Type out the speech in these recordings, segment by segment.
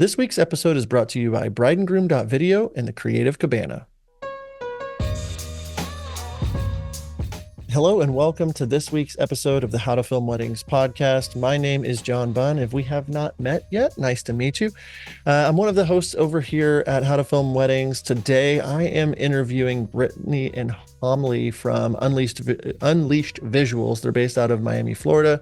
This week's episode is brought to you by brideandgroom.video and the Creative Cabana. Hello and welcome to this week's episode of the How to Film Weddings podcast. My name is John Bunn. If we have not met yet, nice to meet you. I'm one of the hosts over here at How to Film Weddings. Today, I am interviewing Brittany and Homley from Unleashed Vizuals. They're based out of Miami, Florida.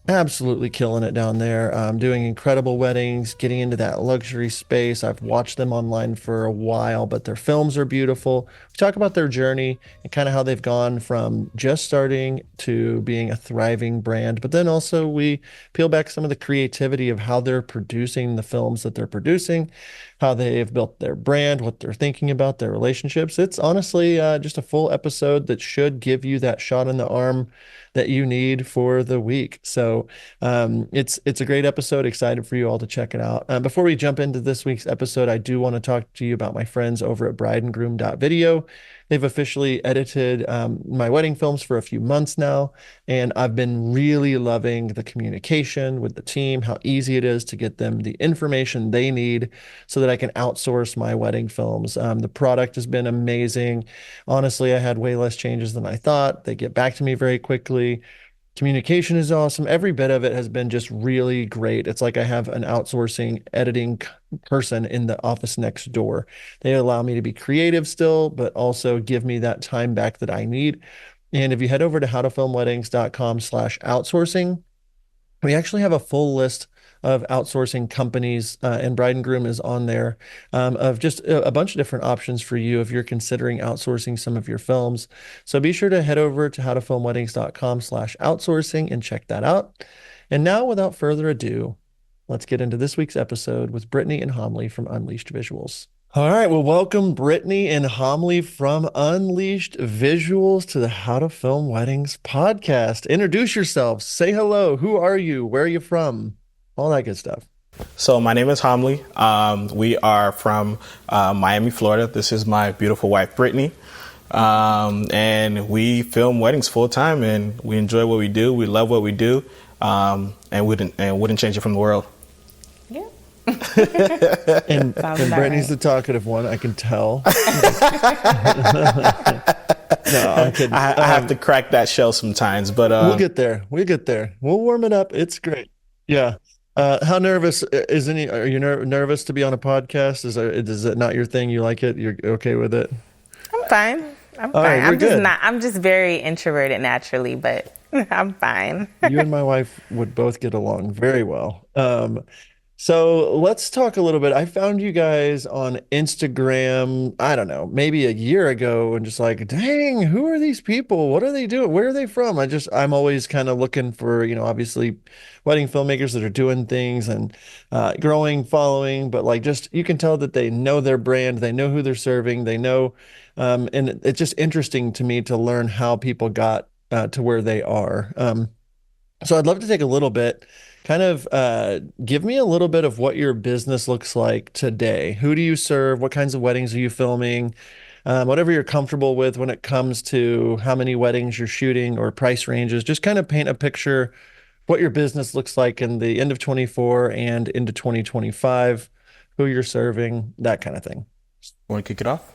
Absolutely killing it down there, doing incredible weddings, getting into that luxury space. I've watched them online for a while, but their films are beautiful. We talk about their journey and kind of how they've gone from just starting to being a thriving brand, but then also we peel back some of the creativity of how they're producing the films that they're producing, how they've built their brand, what they're thinking about their relationships. It's honestly just a full episode that should give you that shot in the arm that you need for the week. So it's a great episode. Excited for you all to check it out. Before we jump into this week's episode, I do want to talk to you about my friends over at brideandgroom.video. They've officially edited my wedding films for a few months now, and I've been really loving the communication with the team, how easy it is to get them the information they need so that I can outsource my wedding films. The product has been amazing. Honestly, I had way less changes than I thought. They get back to me very quickly. Communication is awesome. Every bit of it has been just really great. It's like I have an outsourcing editing person in the office next door. They allow me to be creative still, but also give me that time back that I need. And if you head over to howtofilmweddings.com/outsourcing, we actually have a full list of outsourcing companies, and Bride and Groom is on there, of just a bunch of different options for you if you're considering outsourcing some of your films. So be sure to head over to howtofilmweddings.com/outsourcing and check that out. And now, without further ado, let's get into this week's episode with Brittany and Homley from Unleashed Vizuals. All right, well, welcome Brittany and Homley from Unleashed Vizuals to the How to Film Weddings podcast. Introduce yourselves, say hello, who are you, where are you from, all that good stuff. So my name is Homley. We are from Miami, Florida. This is my beautiful wife, Brittany. And we film weddings full time, and we enjoy what we do. We love what we do, and wouldn't change it from the world. Yeah. And Brittany's the talkative one, I can tell. No, I'm kidding. I have to crack that shell sometimes, but we'll get there. We'll warm it up. It's great. Yeah. How nervous are you nervous to be on a podcast? Is it not your thing? You like it? You're okay with it? I'm fine. All right, I'm just very introverted naturally, but I'm fine. You and my wife would both get along very well. So let's talk a little bit. I found you guys on Instagram, I don't know, maybe a year ago, and just like, dang, who are these people? What are they doing? Where are they from? I'm always kind of looking for, obviously wedding filmmakers that are doing things and growing following, but like just, you can tell that they know their brand, they know who they're serving, they know, and it's just interesting to me to learn how people got to where they are. So I'd love to take a little bit, kind of give me a little bit of what your business looks like today. Who do you serve? What kinds of weddings are you filming? Whatever you're comfortable with when it comes to how many weddings you're shooting or price ranges. Just kind of paint a picture what your business looks like in the end of 24 and into 2025, who you're serving, that kind of thing. Want to kick it off?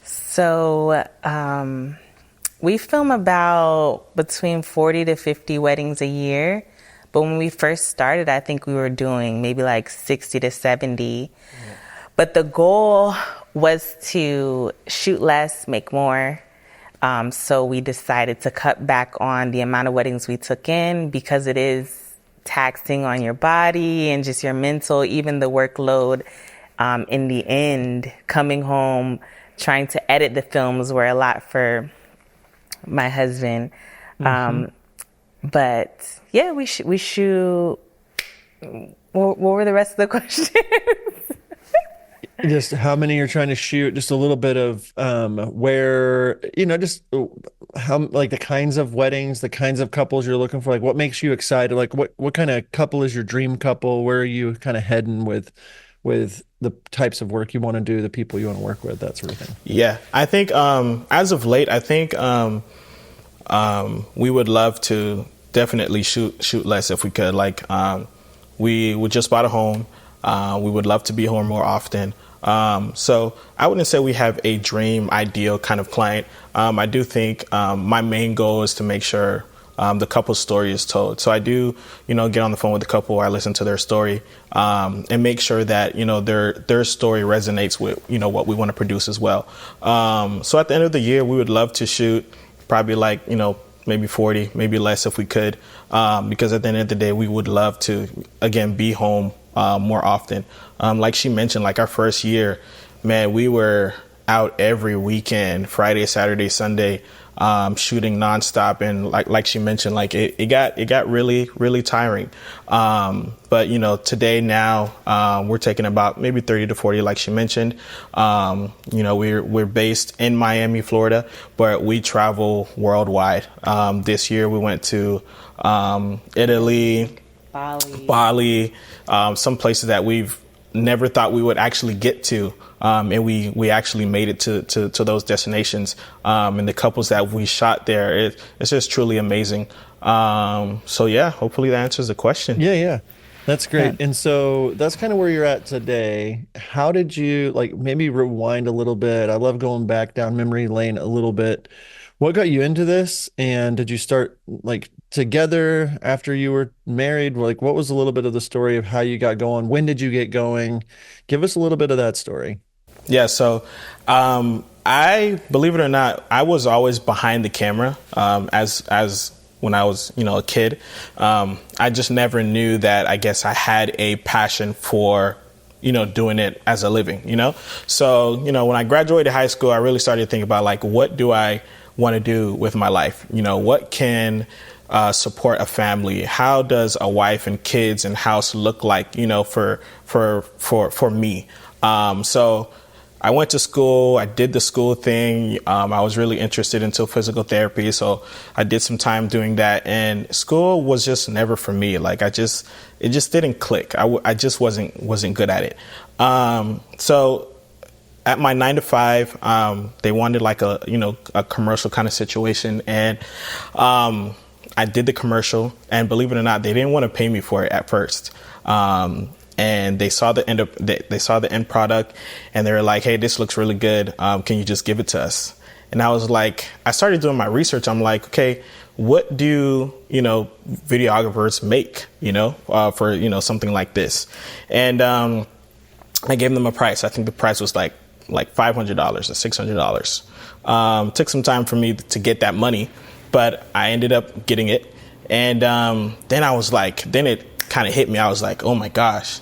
So we film about between 40 to 50 weddings a year. But when we first started, I think we were doing maybe like 60 to 70. Yeah. But the goal was to shoot less, make more. So we decided to cut back on the amount of weddings we took in because it is taxing on your body and just your mental, even the workload. In the end, coming home, trying to edit the films were a lot for my husband. Mm-hmm. But yeah, we shoot. What were the rest of the questions? Just how many you're trying to shoot, just a little bit of where, just how, like the kinds of weddings, the kinds of couples you're looking for, like what makes you excited, like what kind of couple is your dream couple, where are you kind of heading with the types of work you want to do, the people you want to work with, that sort of thing. Yeah, I think as of late, I think we would love to definitely shoot less if we could. Like we just bought a home. We would love to be home more often. So I wouldn't say we have a dream, ideal kind of client. I do think my main goal is to make sure the couple's story is told. So I do, get on the phone with the couple, I listen to their story, and make sure that, their story resonates with, what we want to produce as well. So at the end of the year, we would love to shoot probably like, maybe 40, maybe less if we could, because at the end of the day, we would love to, again, be home more often. Like she mentioned, like our first year, man, we were out every weekend, Friday, Saturday, Sunday, shooting nonstop. And like she mentioned, like it got really, really tiring. But, today now, we're taking about maybe 30 to 40, like she mentioned. We're based in Miami, Florida, but we travel worldwide. This year we went to, Italy, Bali, some places that we've never thought we would actually get to. And we actually made it to those destinations. And the couples that we shot there, it's just truly amazing. So yeah, hopefully that answers the question. Yeah. That's great. Yeah. And so that's kind of where you're at today. How did you maybe rewind a little bit? I love going back down memory lane a little bit. What got you into this? And did you start together after you were married? What was a little bit of the story of how you got going? When did you get going? Give us a little bit of that story. Yeah. So, I, believe it or not, I was always behind the camera, as when I was, a kid. I just never knew that I guess I had a passion for, doing it as a living, So, when I graduated high school, I really started thinking about what do I want to do with my life? What can support a family? How does a wife and kids and house look like, for me? So I went to school. I did the school thing. I was really interested into physical therapy, so I did some time doing that. And school was just never for me. It just didn't click. I just wasn't good at it. So at my 9 to 5, they wanted a commercial kind of situation, and I did the commercial. And believe it or not, they didn't want to pay me for it at first. And they saw the end product, and they were like, "Hey, this looks really good. Can you just give it to us?" And I was like, I started doing my research. I'm like, okay, what do videographers make for something like this? And I gave them a price. I think the price was like $500 or $600. Took some time for me to get that money, but I ended up getting it. And then I was like, then it kind of hit me. I was like, oh my gosh,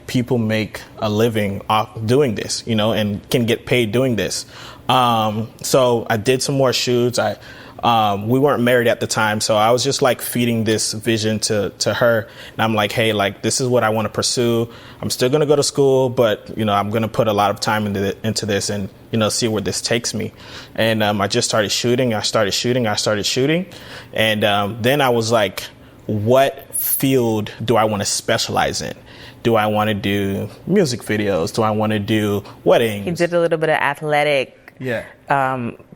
people make a living off doing this, and can get paid doing this. So I did some more shoots. We weren't married at the time, so I was just feeding this vision to her. And I'm like, hey, this is what I want to pursue. I'm still going to go to school, but, I'm going to put a lot of time into this and, see where this takes me. And I just started shooting. I started shooting. And then I was like, what field do I want to specialize in? Do I want to do music videos? Do I want to do weddings? He did a little bit of athletic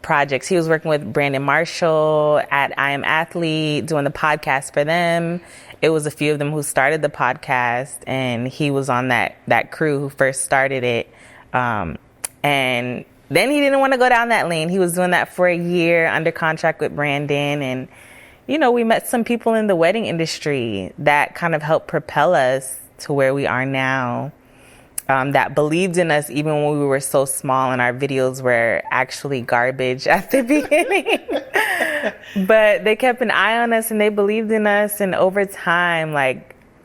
projects. He was working with Brandon Marshall at I Am Athlete, doing the podcast for them. It was a few of them who started the podcast, and he was on that crew who first started it. And then he didn't want to go down that lane. He was doing that for a year under contract with Brandon. And, we met some people in the wedding industry that kind of helped propel us to where we are now, that believed in us even when we were so small and our videos were actually garbage at the beginning. But they kept an eye on us and they believed in us. And over time,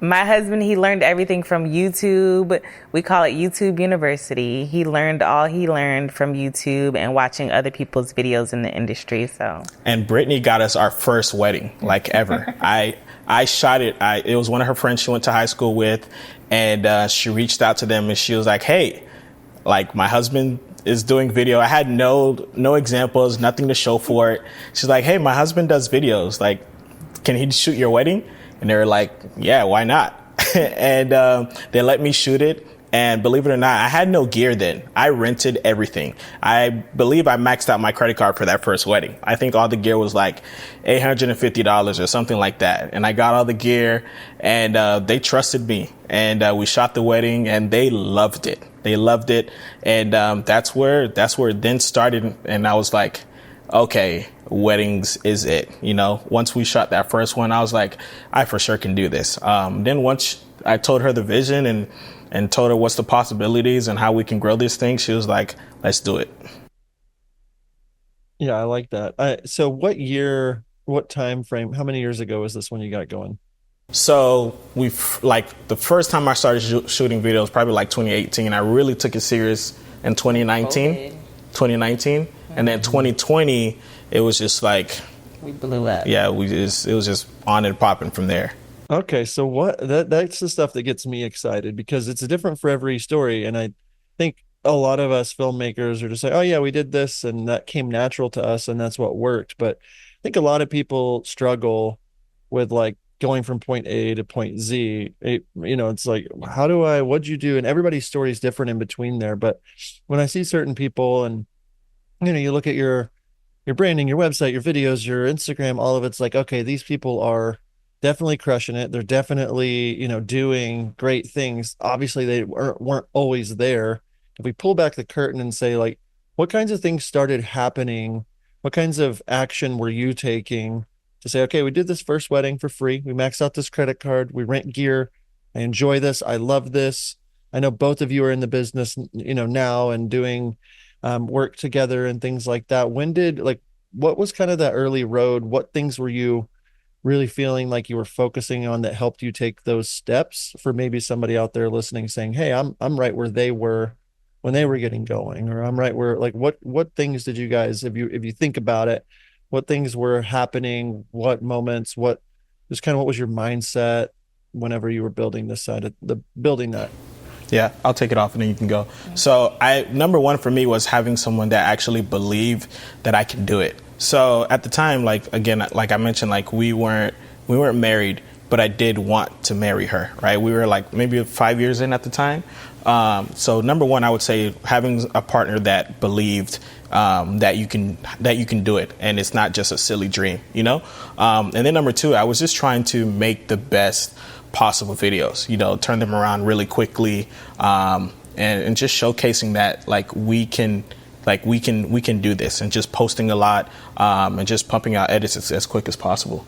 my husband, he learned everything from YouTube. We call it YouTube University. He learned all he learned from YouTube and watching other people's videos in the industry. So. And Brittany got us our first wedding, ever. I shot it. It was one of her friends she went to high school with, and she reached out to them and she was like, hey, my husband is doing video. I had no examples, nothing to show for it. She's like, hey, my husband does videos. Can he shoot your wedding? And they were like, yeah, why not? And they let me shoot it. And believe it or not, I had no gear then. I rented everything. I believe I maxed out my credit card for that first wedding. I think all the gear was like $850 or something like that. And I got all the gear, and they trusted me. And we shot the wedding, and they loved it. They loved it. And that's where it then started. And I was like, okay, weddings is it. You know, once we shot that first one, I was like, I for sure can do this. Then once I told her the vision and told her what's the possibilities and how we can grow this thing, she was like, let's do it. Yeah, I like that. So what year, what time frame, how many years ago was this when you got going? So the first time I started shooting videos, probably like 2018. I really took it serious in 2019. 2019. And then 2020, it was just like, we blew up. Yeah, it was just on and popping from there. Okay, so that's the stuff that gets me excited, because it's different for every story. And I think a lot of us filmmakers are just like, oh yeah, we did this and that came natural to us and that's what worked. But I think a lot of people struggle with like going from point A to point Z. It's like, what'd you do? And everybody's story is different in between there. But when I see certain people and, you look at your branding, your website, your videos, your Instagram, all of it's like, okay, these people are definitely crushing it. They're definitely, doing great things. Obviously, they weren't always there. If we pull back the curtain and say, like, what kinds of things started happening? What kinds of action were you taking to say, okay, we did this first wedding for free. We maxed out this credit card. We rent gear. I enjoy this. I love this. I know both of you are in the business, now and doing work together and things like that. What was kind of that early road? What things were you really feeling like you were focusing on that helped you take those steps, for maybe somebody out there listening saying, hey, I'm right where they were when they were getting going, or I'm right where, like, what things did you guys, if you think about it, what things were happening, what moments, what was your mindset whenever you were building this side of building that? Yeah, I'll take it off and then you can go. So number one for me was having someone that actually believed that I could do it. So at the time, like I mentioned, like we weren't married, but I did want to marry her, right? We were like maybe 5 years in at the time. So number one, I would say having a partner that believed that you can do it, and it's not just a silly dream, And then number two, I was just trying to make the best possible videos, turn them around really quickly, and just showcasing that we can do this, and just posting a lot, and just pumping out edits as quick as possible.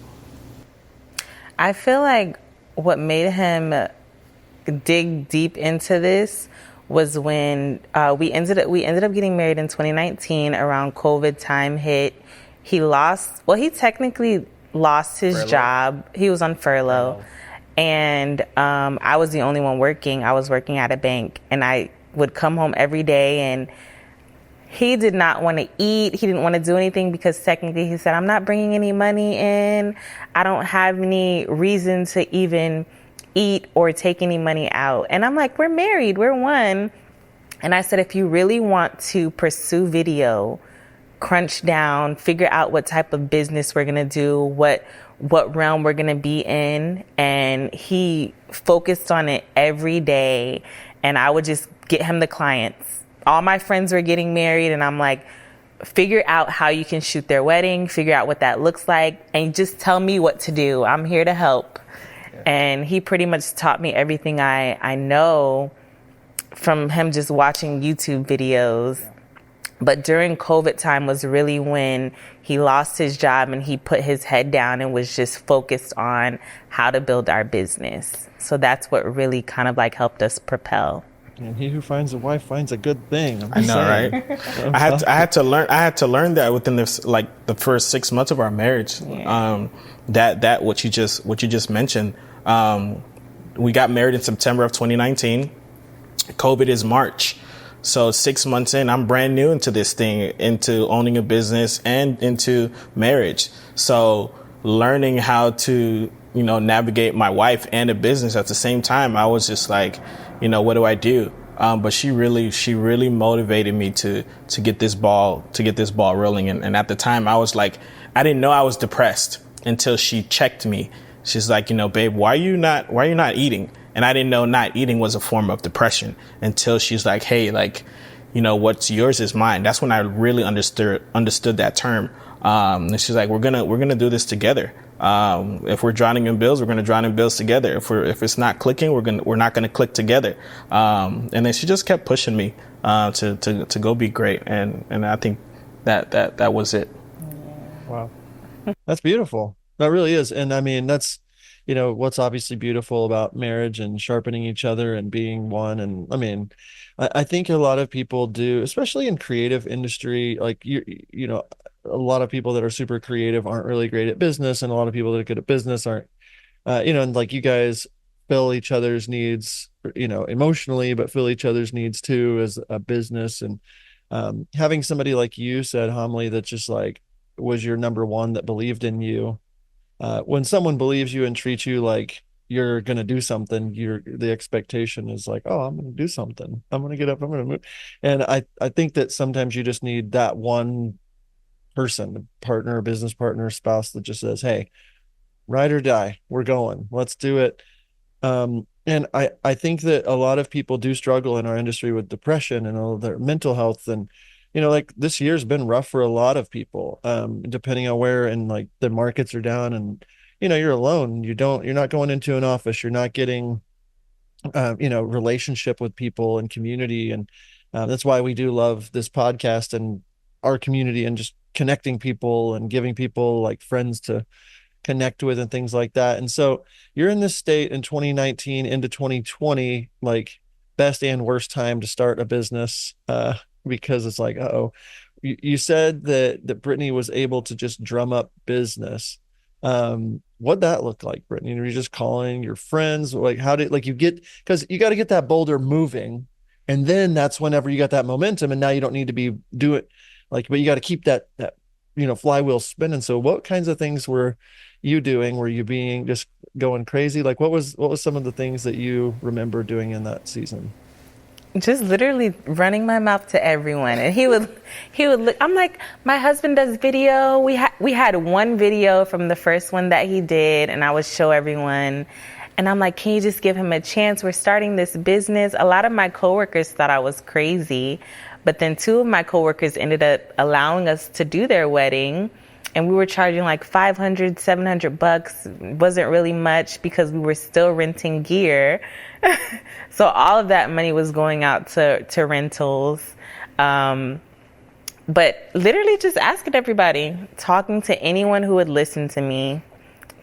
I feel like what made him dig deep into this was when we ended up getting married in 2019 around COVID time hit. He technically lost his job. He was on furlough. And I was the only one working. I was working at a bank, and I would come home every day, and he did not want to eat. He didn't want to do anything because technically he said, I'm not bringing any money in. I don't have any reason to even eat or take any money out. And I'm like, we're married, we're one. And I said, if you really want to pursue video, crunch down, figure out what type of business we're going to do, what realm we're going to be in. And he focused on it every day. And I would just get him the clients. All my friends were getting married, and I'm like, figure out how you can shoot their wedding, figure out what that looks like, and just tell me what to do. I'm here to help. Yeah. And he pretty much taught me everything I know from him just watching YouTube videos. Yeah. But during COVID time was really when he lost his job and he put his head down and was just focused on how to build our business. So that's what really kind of like helped us propel. And he who finds a wife finds a good thing. I know, right? I had to learn that within the first 6 months of our marriage. Yeah. That what you just mentioned. We got married in September of 2019. COVID is March. So 6 months in, I'm brand new into this thing, into owning a business and into marriage. So learning how to, navigate my wife and a business at the same time, I was just like, what do I do? But she really motivated me to get this ball rolling. And at the time I was like, I didn't know I was depressed until she checked me. She's like, babe, why are you not eating? And I didn't know not eating was a form of depression until she's like, hey, like, what's yours is mine. That's when I really understood that term. And she's like, we're gonna do this together. If we're drowning in bills, we're gonna drown in bills together. If it's not clicking, we're not gonna click together. And then she just kept pushing me to go be great. And I think that was it. Wow. That's beautiful. That really is. And I mean, that's, what's obviously beautiful about marriage and sharpening each other and being one. And I mean, I think a lot of people do, especially in creative industry, like a lot of people that are super creative aren't really great at business, and a lot of people that are good at business aren't, and like you guys fill each other's needs, emotionally, but fill each other's needs too as a business. And having somebody like you said, Homley, that just like was your number one, that believed in you. When someone believes you and treats you like you're going to do something, the expectation is like, oh, I'm going to do something. I'm going to get up. I'm going to move. And I think that sometimes you just need that one person, partner, business partner, spouse that just says, hey, ride or die, we're going, let's do it. And I think that a lot of people do struggle in our industry with depression and all their mental health. And, like this year's been rough for a lot of people, depending on where, and like the markets are down, and, you're alone. You're not going into an office. You're not getting, relationship with people and community. And that's why we do love this podcast and our community, and just connecting people and giving people like friends to connect with and things like that. And so you're in this state in 2019 into 2020, like best and worst time to start a business, because it's like, oh, you said that Brittany was able to just drum up business. What'd that look like, Brittany? Were you just calling your friends? Like, how did, like, because you got to get that boulder moving, and then that's whenever you got that momentum, and now you don't need to be doing like, but you got to keep that flywheel spinning. So what kinds of things were you doing? Were you being just going crazy? Like, what was some of the things that you remember doing in that season? Just literally running my mouth to everyone, and he would look. I'm like, my husband does video. We had one video from the first one that he did, and I would show everyone. And I'm like, can you just give him a chance? We're starting this business. A lot of my coworkers thought I was crazy, but then two of my coworkers ended up allowing us to do their wedding. And we were charging like $500, $700. Wasn't really much because we were still renting gear. So all of that money was going out to rentals. But literally just asking everybody, talking to anyone who would listen to me,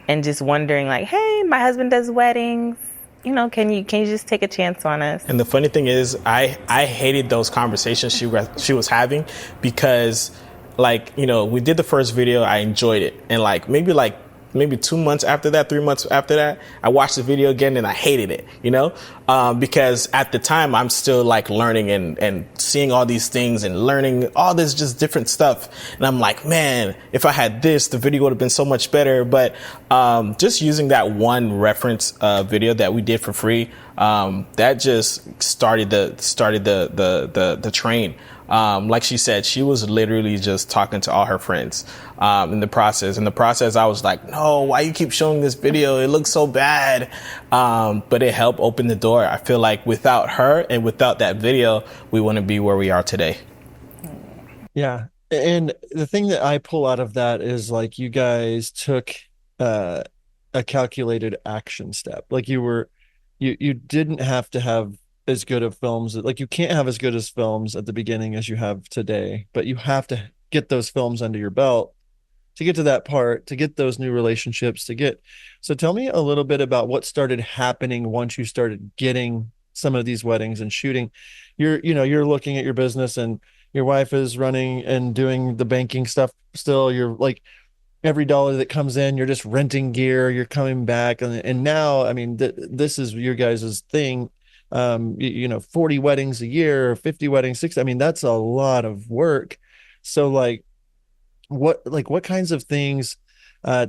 and just wondering like, hey, my husband does weddings. Can you just take a chance on us? And the funny thing is, I hated those conversations she was having, because like, we did the first video, I enjoyed it. And maybe 2 months after that, 3 months after that, I watched the video again and I hated it, because at the time I'm still like learning and seeing all these things and learning all this just different stuff. And I'm like, man, if I had this, the video would have been so much better. But just using that one reference video that we did for free, that just started the train. Like she said, she was literally just talking to all her friends in the process. In the process, I was like, no, why you keep showing this video? It looks so bad. But it helped open the door. I feel like without her and without that video, we wouldn't be where we are today. Yeah. And the thing that I pull out of that is like you guys took a calculated action step. Like you didn't have to have as good of films, like you can't have as good as films at the beginning as you have today, but you have to get those films under your belt to get to that part, to get those new relationships, so tell me a little bit about what started happening once you started getting some of these weddings and shooting. You're looking at your business, and your wife is running and doing the banking stuff still. You're like, every dollar that comes in, you're just renting gear, you're coming back. And now, I mean, this is your guys' thing. 40 weddings a year, 50 weddings, 60. I mean, that's a lot of work. So what kinds of things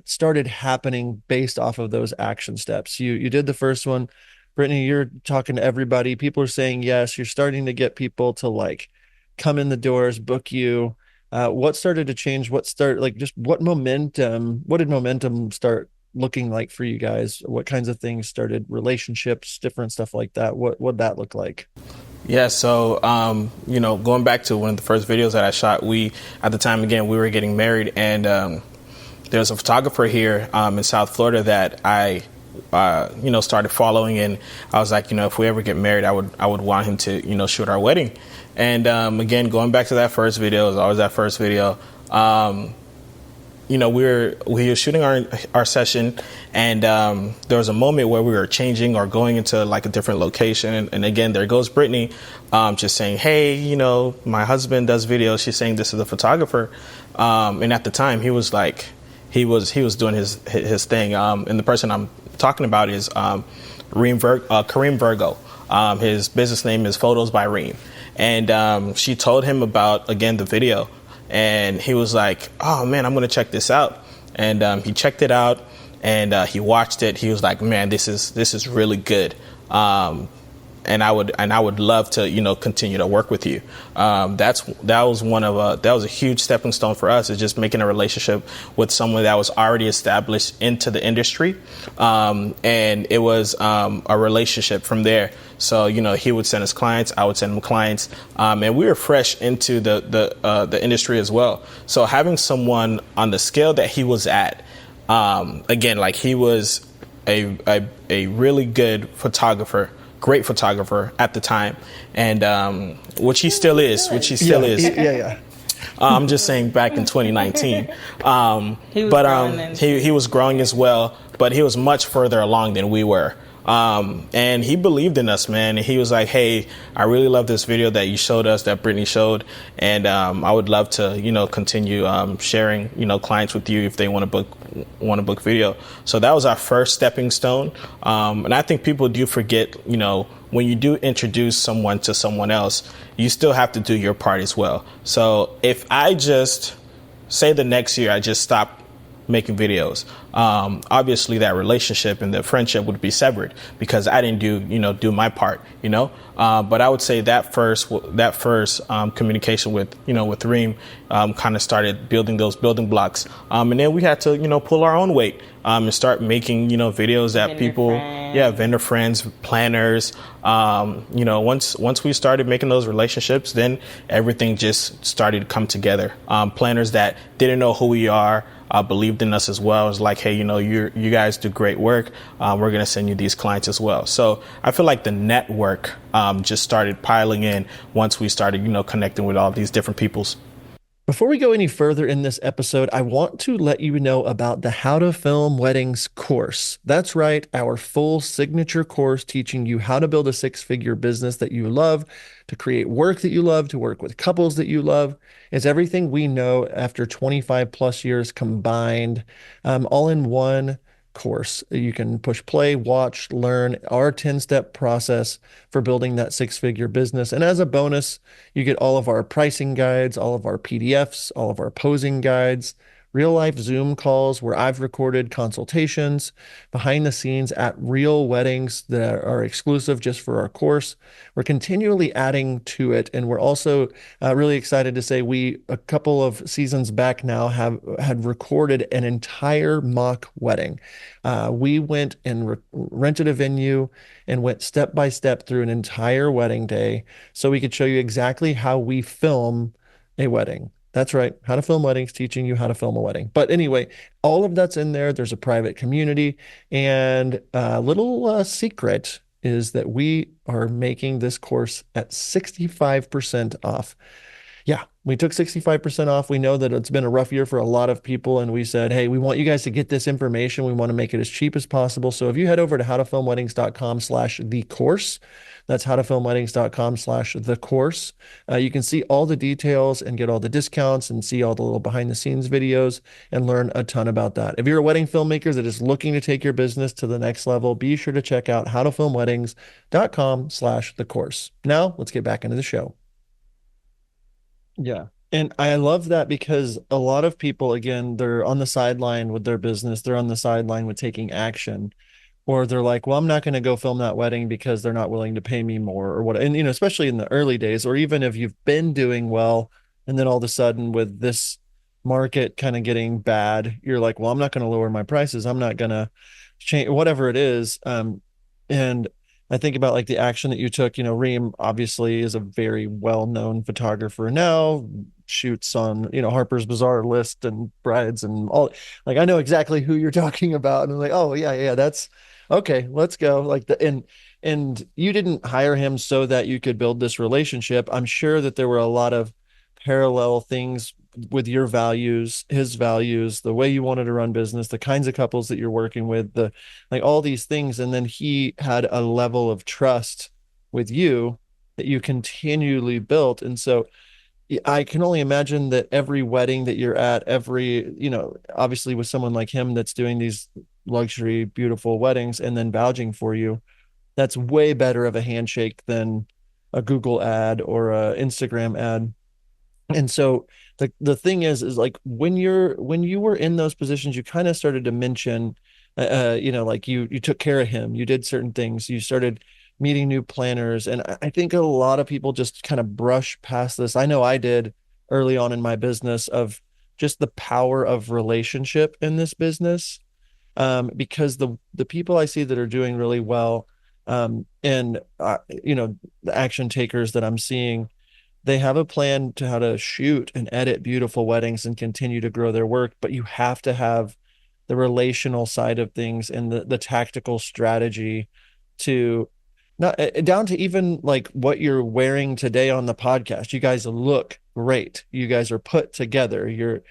started happening based off of those action steps? You did the first one, Brittany, you're talking to everybody. People are saying yes. You're starting to get people to like come in the doors, book you. What started to change? What did momentum start looking like for you guys? What kinds of things started relationships, different stuff like that? What'd that look like? Yeah, so going back to one of the first videos that I shot, we at the time again we were getting married, and there's a photographer here in South Florida that I started following, and I was like, if we ever get married, I would want him to shoot our wedding. And again, going back to that first video, it was always that first video. We were shooting our session, and there was a moment where we were changing or going into like a different location, and again there goes Brittany, just saying, hey, my husband does videos. She's saying this is the photographer, and at the time he was like, he was doing his thing, and the person I'm talking about is Kareem Virgo. His business name is Photos by Reem, and she told him about again the video. And he was like, oh, man, I'm going to check this out. And he checked it out, and he watched it. He was like, man, this is really good. And I would love to, continue to work with you. That was a huge stepping stone for us, is just making a relationship with someone that was already established into the industry. And it was a relationship from there. So, he would send us clients, I would send him clients, and we were fresh into the industry as well. So having someone on the scale that he was at, again, like he was a really good photographer, great photographer at the time, and which he still is. Yeah. I'm just saying back in 2019. He was growing as well, but he was much further along than we were. And he believed in us, man. And he was like, hey, I really love this video that you showed us, that Brittany showed. And I would love to, continue sharing, clients with you if they want to book video. So that was our first stepping stone. And I think people do forget, when you do introduce someone to someone else, you still have to do your part as well. So if I just say the next year I just stop making videos, obviously that relationship and the friendship would be severed because I didn't do my part, but I would say that first communication with Reem kind of started building those building blocks, and then we had to pull our own weight and start making videos that vendor friends, planners, once we started making those relationships, then everything just started to come together. Planners that didn't know who we are believed in us as well. It was like, hey, you guys do great work. We're going to send you these clients as well. So I feel like the network just started piling in once we started, connecting with all these different peoples. Before we go any further in this episode, I want to let you know about the How to Film Weddings course. That's right, our full signature course teaching you how to build a six-figure business that you love, to create work that you love, to work with couples that you love. It's everything we know after 25 plus years combined, all in one course. You can push play, watch, learn our 10-step process for building that six-figure business. And as a bonus, you get all of our pricing guides, all of our PDFs, all of our posing guides, real life Zoom calls where I've recorded consultations behind the scenes at real weddings that are exclusive just for our course. We're continually adding to it. And we're also really excited to say a couple of seasons back now had recorded an entire mock wedding. We went and rented a venue and went step by step through an entire wedding day so we could show you exactly how we film a wedding. That's right. How to Film Weddings, teaching you how to film a wedding. But anyway, all of that's in there. There's a private community. And a little secret is that we are making this course at 65% off. Yeah, we took 65% off. We know that it's been a rough year for a lot of people, and we said, hey, we want you guys to get this information. We want to make it as cheap as possible. So if you head over to howtofilmweddings.com/the course, that's howtofilmweddings.com/the course. You can see all the details and get all the discounts and see all the little behind the scenes videos and learn a ton about that. If you're a wedding filmmaker that is looking to take your business to the next level, be sure to check out howtofilmweddings.com/the course. Now let's get back into the show. Yeah. And I love that because a lot of people, again, they're on the sideline with their business. They're on the sideline with taking action, or they're like, well, I'm not going to go film that wedding because they're not willing to pay me more or what. And, especially in the early days, or even if you've been doing well, and then all of a sudden with this market kind of getting bad, you're like, well, I'm not going to lower my prices. I'm not going to change whatever it is. And I think about like the action that you took. Reem obviously is a very well-known photographer now, shoots on, Harper's Bazaar list and brides and all. Like, I know exactly who you're talking about. And I'm like, oh yeah, yeah, that's okay. Let's go. Like and you didn't hire him so that you could build this relationship. I'm sure that there were a lot of parallel things with your values, his values, the way you wanted to run business, the kinds of couples that you're working with, the like all these things. And then he had a level of trust with you that you continually built. And so I can only imagine that every wedding that you're at, obviously with someone like him that's doing these luxury, beautiful weddings and then vouching for you, that's way better of a handshake than a Google ad or a Instagram ad. And so the thing is like when you were in those positions, you kind of started to mention, like you took care of him, you did certain things, you started meeting new planners, and I think a lot of people just kind of brush past this. I know I did early on in my business of just the power of relationship in this business, because the people I see that are doing really well, and the action takers that I'm seeing, they have a plan to how to shoot and edit beautiful weddings and continue to grow their work, but you have to have the relational side of things and the tactical strategy to not down to even like what you're wearing today on the podcast. You guys look great. You guys are put together. You're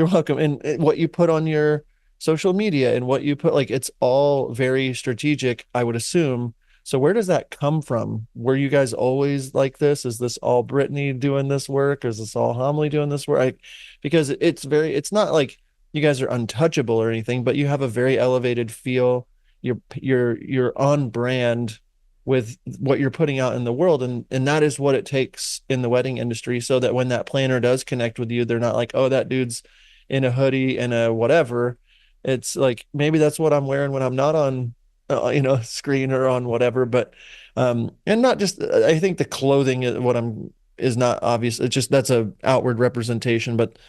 welcome. And what you put on your social media and what you put, like, it's all very strategic, I would assume. So where does that come from? Were you guys always like this? Is this all Brittany doing this work? Or is this all Homley doing this work? Because it's not like you guys are untouchable or anything, but you have a very elevated feel. You're on brand with what you're putting out in the world. And that is what it takes in the wedding industry, so that when that planner does connect with you, they're not like, oh, that dude's in a hoodie and a whatever. It's like, maybe that's what I'm wearing when I'm not on screen or on whatever, but and not just, I think the clothing is not obvious. It's just, that's a outward representation, but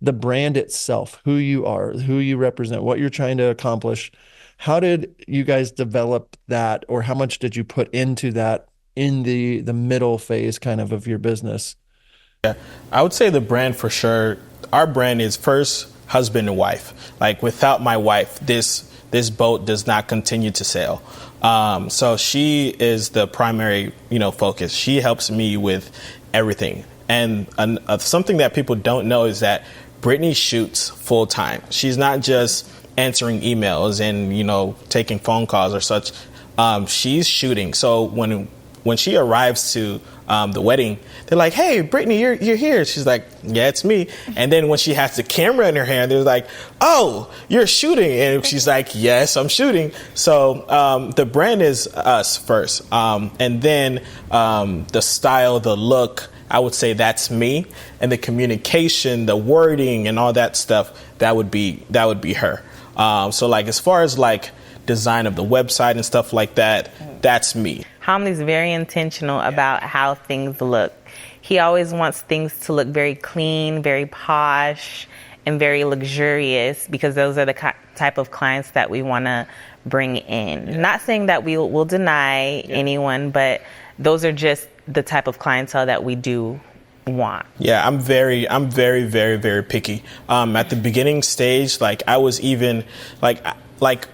the brand itself, who you are, who you represent, what you're trying to accomplish. How did you guys develop that, or how much did you put into that in the middle phase kind of your business? Yeah, I would say the brand for sure. Our brand is first husband and wife. Like, without my wife, this boat does not continue to sail. So she is the primary, focus. She helps me with everything. And something that people don't know is that Brittany shoots full time. She's not just answering emails and, taking phone calls or such. She's shooting. So when she arrives to the wedding, they're like, "Hey, Brittany, you're here." She's like, "Yeah, it's me." And then when she has the camera in her hand, they're like, "Oh, you're shooting." And she's like, "Yes, I'm shooting." So the brand is us first. And then the style, the look, I would say that's me. And the communication, the wording and all that stuff, that would be her. So like, as far as like design of the website and stuff like that, that's me. Homley's very intentional about how things look. He always wants things to look very clean, very posh, and very luxurious, because those are the type of clients that we want to bring in. Yeah. Not saying that we'll deny anyone, but those are just the type of clientele that we do want. Yeah, I'm very, very, very picky. At the beginning stage, like, I was even like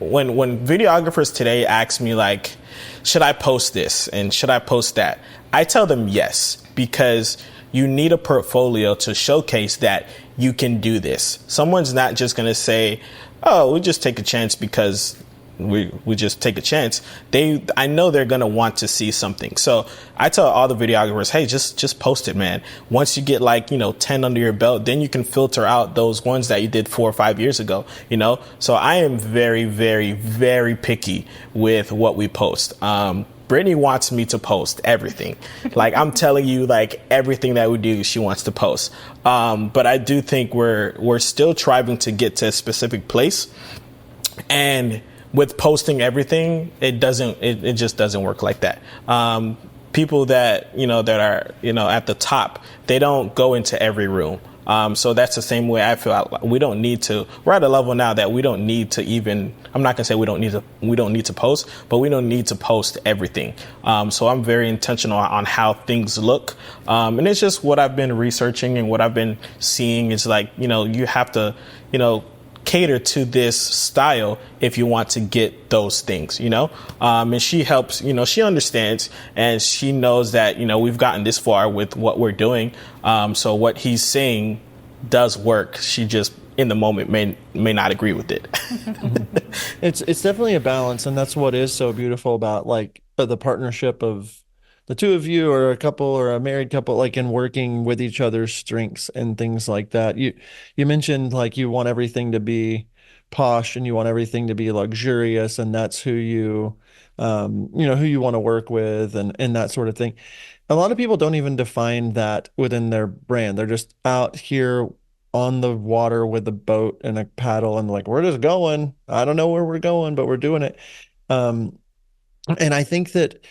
when videographers today ask me, like, should I post this and should I post that? I tell them yes, because you need a portfolio to showcase that you can do this. Someone's not just going to say, "Oh, we just take a chance because we just take a chance." I know they're going to want to see something. So I tell all the videographers, hey, just post it, man. Once you get 10 under your belt, then you can filter out those ones that you did 4 or 5 years ago, So I am very, very, very picky with what we post. Brittany wants me to post everything. Like, I'm telling you, like, everything that we do, she wants to post. But I do think we're still striving to get to a specific place. And with posting everything, it just doesn't work like that. People that are, at the top, they don't go into every room. So that's the same way I feel. We don't need to. We're at a level now that we don't need to even. I'm not gonna say we don't need to post, but we don't need to post everything. So I'm very intentional on how things look, and it's just what I've been researching and what I've been seeing is like, you have to, cater to this style if you want to get those things, and she helps, she understands and she knows that, we've gotten this far with what we're doing. So what he's saying does work. She just in the moment may not agree with it. It's definitely a balance. And that's what is so beautiful about like the partnership of the two of you or a couple or a married couple, like in working with each other's strengths and things like that. You mentioned like you want everything to be posh and you want everything to be luxurious, and that's who you who you want to work with and that sort of thing. A lot of people don't even define that within their brand. They're just out here on the water with a boat and a paddle and like, we're just going. I don't know where we're going, but we're doing it. And I think that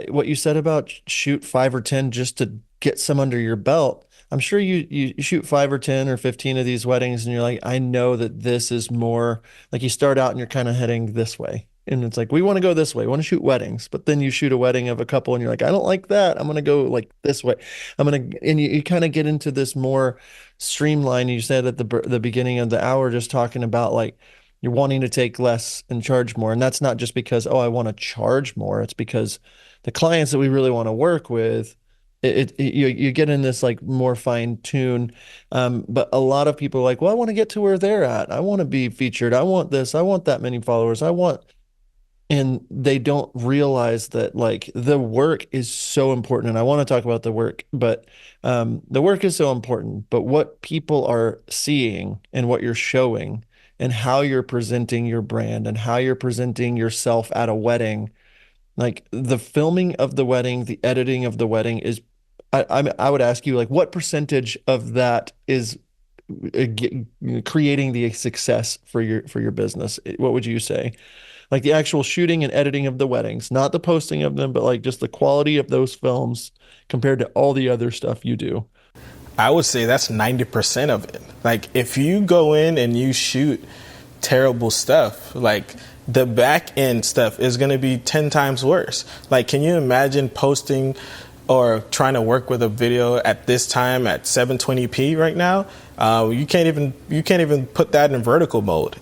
what you said about shoot 5 or 10 just to get some under your belt, I'm sure you shoot 5 or 10 or 15 of these weddings and you're like, I know that this is more like you start out and you're kind of heading this way. And it's like, we want to go this way. We want to shoot weddings, but then you shoot a wedding of a couple and you're like, I don't like that. I'm going to go like this way. And you kind of get into this more streamlined. You said at the beginning of the hour, just talking about like, you're wanting to take less and charge more. And that's not just because, oh, I want to charge more. It's because the clients that we really want to work with, you get in this like more fine tune. But a lot of people are like, well, I want to get to where they're at. I want to be featured. I want this. I want that many followers. And they don't realize that like the work is so important. And I want to talk about the work, but the work is so important. But what people are seeing and what you're showing and how you're presenting your brand and how you're presenting yourself at a wedding, like the filming of the wedding, the editing of the wedding is, I would ask you, like, what percentage of that is creating the success for your business? What would you say? Like the actual shooting and editing of the weddings, not the posting of them, but like just the quality of those films compared to all the other stuff you do. I would say that's 90% of it. Like if you go in and you shoot terrible stuff, like the back end stuff is going to be 10 times worse. Like, can you imagine posting or trying to work with a video at this time at 720p right now? You can't even put that in vertical mode,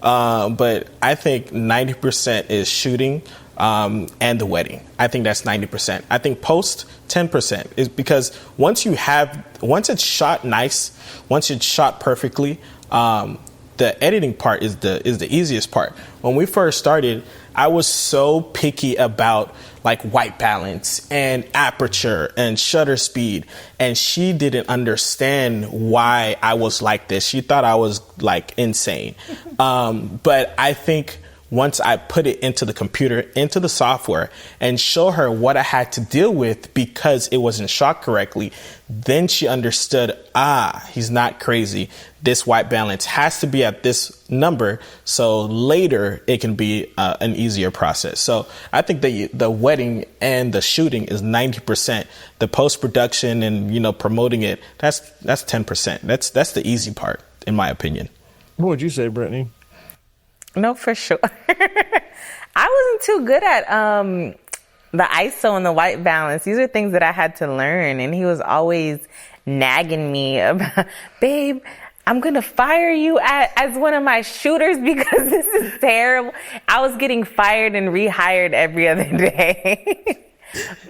but I think 90% is shooting and the wedding. I think that's 90%. I think post 10% is because once it's shot nice, once it's shot perfectly, the editing part is the easiest part. When we first started, I was so picky about like white balance and aperture and shutter speed, and she didn't understand why I was like this. She thought I was like insane. But I think once I put it into the computer, into the software, and show her what I had to deal with because it wasn't shot correctly, then she understood, he's not crazy. This white balance has to be at this number, so later it can be an easier process. So I think the wedding and the shooting is 90%. The post-production and promoting it, that's 10%. That's the easy part, in my opinion. What would you say, Brittany? No, for sure. I wasn't too good at the ISO and the white balance. These are things that I had to learn. And he was always nagging me about, babe, I'm going to fire you as one of my shooters because this is terrible. I was getting fired and rehired every other day.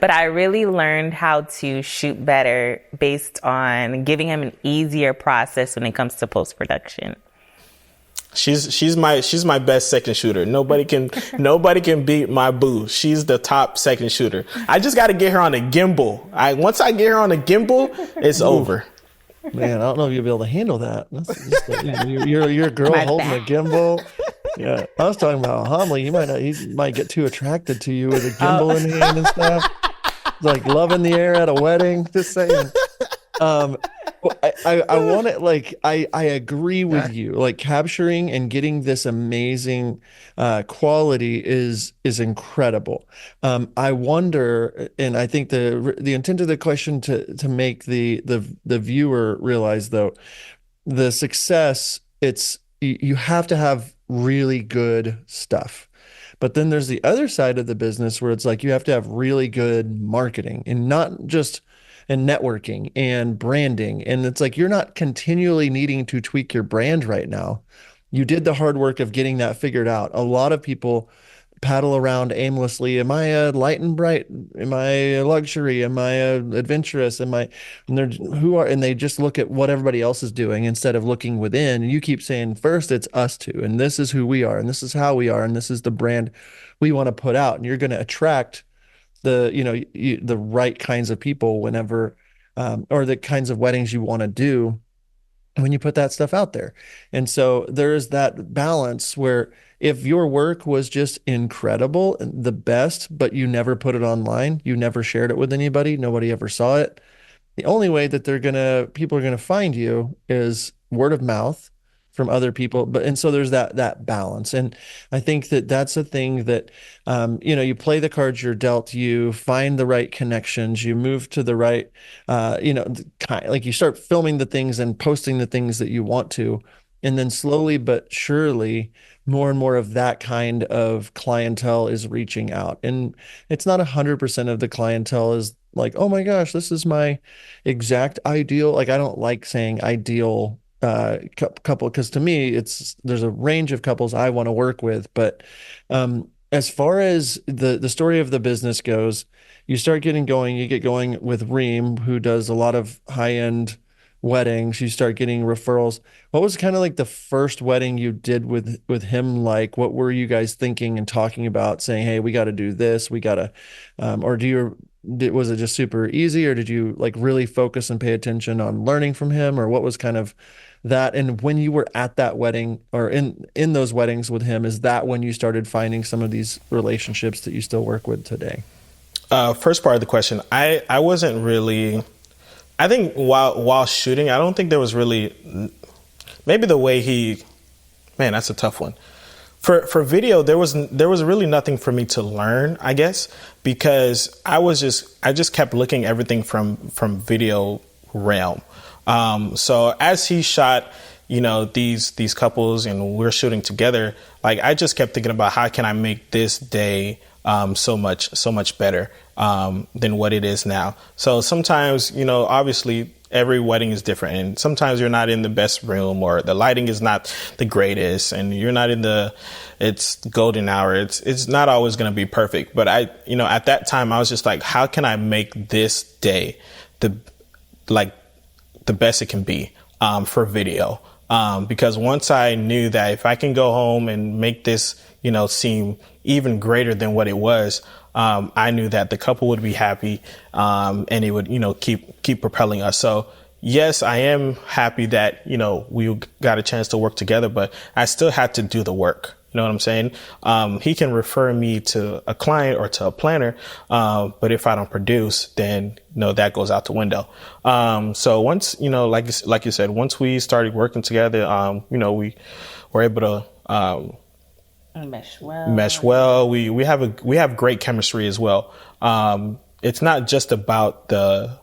But I really learned how to shoot better based on giving him an easier process when it comes to post-production. She's my best second shooter. Nobody can beat my boo. She's the top second shooter. I just got to get her on a gimbal. Once I get her on a gimbal, it's over. Man, I don't know if you'll be able to handle that. You're a girl holding a gimbal. Yeah, I was talking about Homley. He might get too attracted to you with a gimbal in hand and stuff. Like loving the air at a wedding. Just saying. Well, I want to like I agree with you. Like capturing and getting this amazing quality is incredible. I wonder, and I think the intent of the question to make the viewer realize though the success you have to have really good stuff. But then there's the other side of the business where it's like you have to have really good marketing and not just and networking and branding. And it's like you're not continually needing to tweak your brand right now. You did the hard work of getting that figured out. A lot of people paddle around aimlessly. Am I a light and bright? Am I a luxury? Am I a adventurous? Am I and they're who are and they just look at what everybody else is doing instead of looking within. And you keep saying first it's us two, and this is who we are, and this is how we are, and this is the brand we want to put out. And you're going to attract the right kinds of people whenever or the kinds of weddings you want to do when you put that stuff out there. And so there is that balance where if your work was just incredible, the best, but you never put it online, you never shared it with anybody, nobody ever saw it, the only way that people are gonna find you is word of mouth from other people. But and so there's that balance, and I think that that's a thing that you play the cards you're dealt, you find the right connections, you move to the right, like you start filming the things and posting the things that you want to, and then slowly but surely more and more of that kind of clientele is reaching out. And it's not 100% of the clientele is like, oh my gosh, this is my exact ideal. Like, I don't like saying ideal couple because to me, there's a range of couples I want to work with. But as far as the story of the business goes, you get going with Reem, who does a lot of high-end weddings. You start getting referrals. What was kind of like the first wedding you did with him? Like, what were you guys thinking and talking about, saying, "Hey, we got to do this. We got to," or was it just super easy, or did you like really focus and pay attention on learning from him, or what was kind of that? And when you were at that wedding or in those weddings with him, is that when you started finding some of these relationships that you still work with today? First part of the question, I wasn't really. I think while shooting, I don't think there was really, maybe the way man, that's a tough one. For video, there was really nothing for me to learn, I guess, because I just kept looking everything from video realm. So as he shot, these couples and we're shooting together, like I just kept thinking about how can I make this day so much better than what it is now. So sometimes, obviously every wedding is different, and sometimes you're not in the best room or the lighting is not the greatest and you're not in it's golden hour. It's not always going to be perfect. But at that time I was just like, how can I make this day the best it can be for video? Because once I knew that if I can go home and make this, seem even greater than what it was, I knew that the couple would be happy, and it would, keep propelling us. So yes, I am happy that, we got a chance to work together, but I still had to do the work. You know what I'm saying? He can refer me to a client or to a planner. But if I don't produce, then, that goes out the window. So once, like you said, once we started working together, we were able to, mesh well. We have great chemistry as well. It's not just about the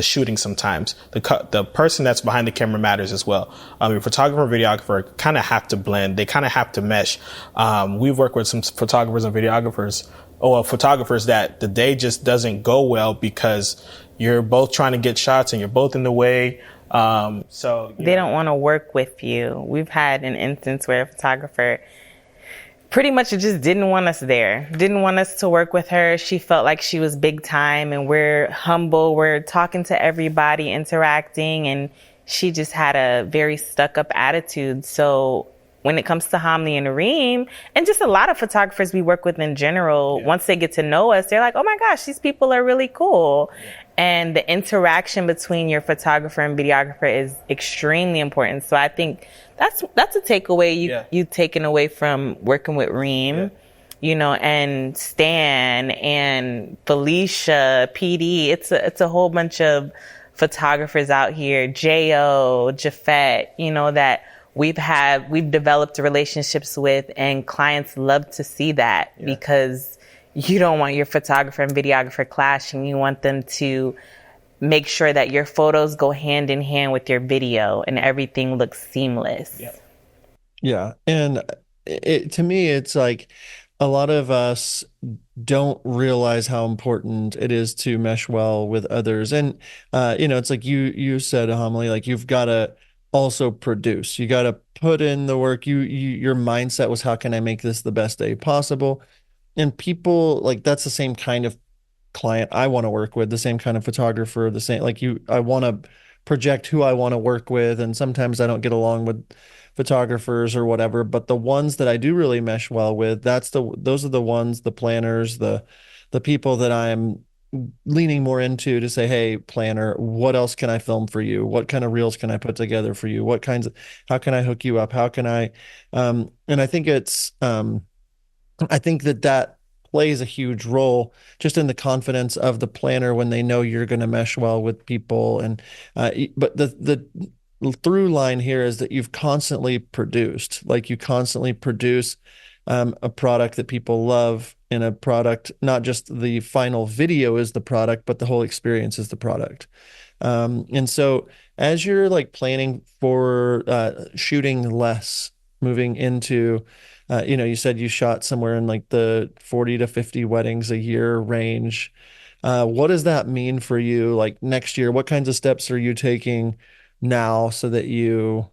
shooting. Sometimes the person that's behind the camera matters as well. Your photographer and videographer kind of have to blend. They kind of have to mesh. We've worked with some photographers and videographers or photographers that the day just doesn't go well because you're both trying to get shots and you're both in the way. So they don't want to work with you. We've had an instance where a photographer pretty much just didn't want us there, didn't want us to work with her. She felt like she was big time and we're humble. We're talking to everybody, interacting, and she just had a very stuck up attitude. So when it comes to Homley and Reem, and just a lot of photographers we work with in general, once they get to know us, they're like, oh my gosh, these people are really cool. And the interaction between your photographer and videographer is extremely important. So I think that's a takeaway you've taken away from working with Reem, and Stan and Felicia, PD. It's a whole bunch of photographers out here, Jo, Jafet, that we've developed relationships with, and clients love to see that because you don't want your photographer and videographer clashing. You want them to make sure that your photos go hand in hand with your video and everything looks seamless. Yeah. And to me, it's like a lot of us don't realize how important it is to mesh well with others. And, it's like you said, Homily, like you've got to also produce, you got to put in the work. Your mindset was, how can I make this the best day possible? And people like, that's the same kind of client I want to work with, the same kind of photographer, the same, like I want to project who I want to work with. And sometimes I don't get along with photographers or whatever, but the ones that I do really mesh well with, those are the ones, the planners, the people that I'm leaning more into to say, hey, planner, what else can I film for you? What kind of reels can I put together for you? How can I hook you up? How can and I think I think that plays a huge role just in the confidence of the planner when they know you're going to mesh well with people. And but the through line here is that you've constantly produced, like you constantly produce a product that people love, and a product, not just the final video is the product, but the whole experience is the product. And so as you're like planning for shooting less, moving into you said you shot somewhere in like the 40 to 50 weddings a year range. What does that mean for you? Like next year, what kinds of steps are you taking now so that you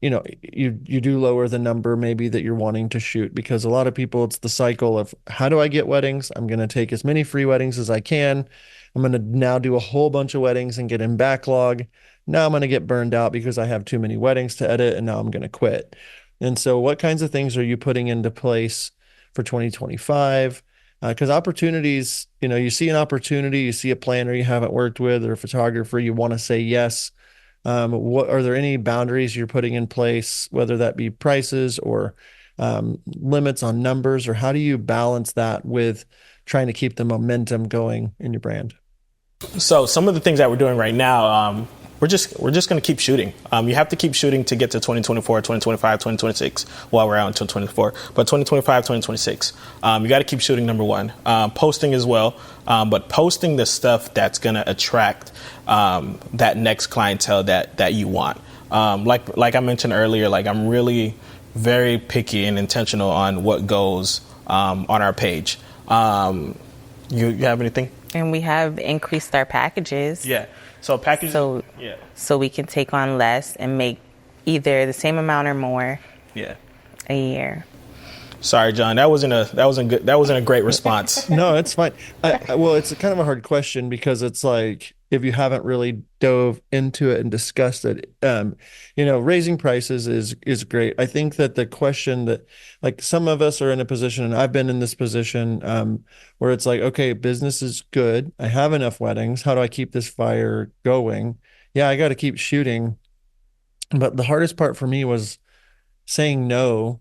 do lower the number maybe that you're wanting to shoot? Because a lot of people, it's the cycle of, how do I get weddings? I'm going to take as many free weddings as I can. I'm going to now do a whole bunch of weddings and get in backlog. Now I'm going to get burned out because I have too many weddings to edit, and now I'm going to quit. And so what kinds of things are you putting into place for 2025? Because opportunities, you see an opportunity, you see a planner you haven't worked with or a photographer, you want to say yes. What are there any boundaries you're putting in place, whether that be prices or limits on numbers, or how do you balance that with trying to keep the momentum going in your brand? So some of the things that we're doing right now, we're just going to keep shooting. You have to keep shooting to get to 2024, 2025, 2026. Well, we're out until 2024, but 2025, 2026. You got to keep shooting, number one. Posting as well, but posting the stuff that's going to attract that next clientele that you want. Like I mentioned earlier, like I'm really very picky and intentional on what goes on our page. You have anything? And we have increased our packages. Yeah. So packages. So we can take on less and make either the same amount or more. Yeah. A year. Sorry, John. That wasn't a great response. No, it's fine. Well, it's kind of a hard question because it's like, if you haven't really dove into it and discussed it, raising prices is great. I think that the question that, like, some of us are in a position, and I've been in this position, where it's like, okay, business is good. I have enough weddings. How do I keep this fire going? Yeah, I got to keep shooting. But the hardest part for me was saying no,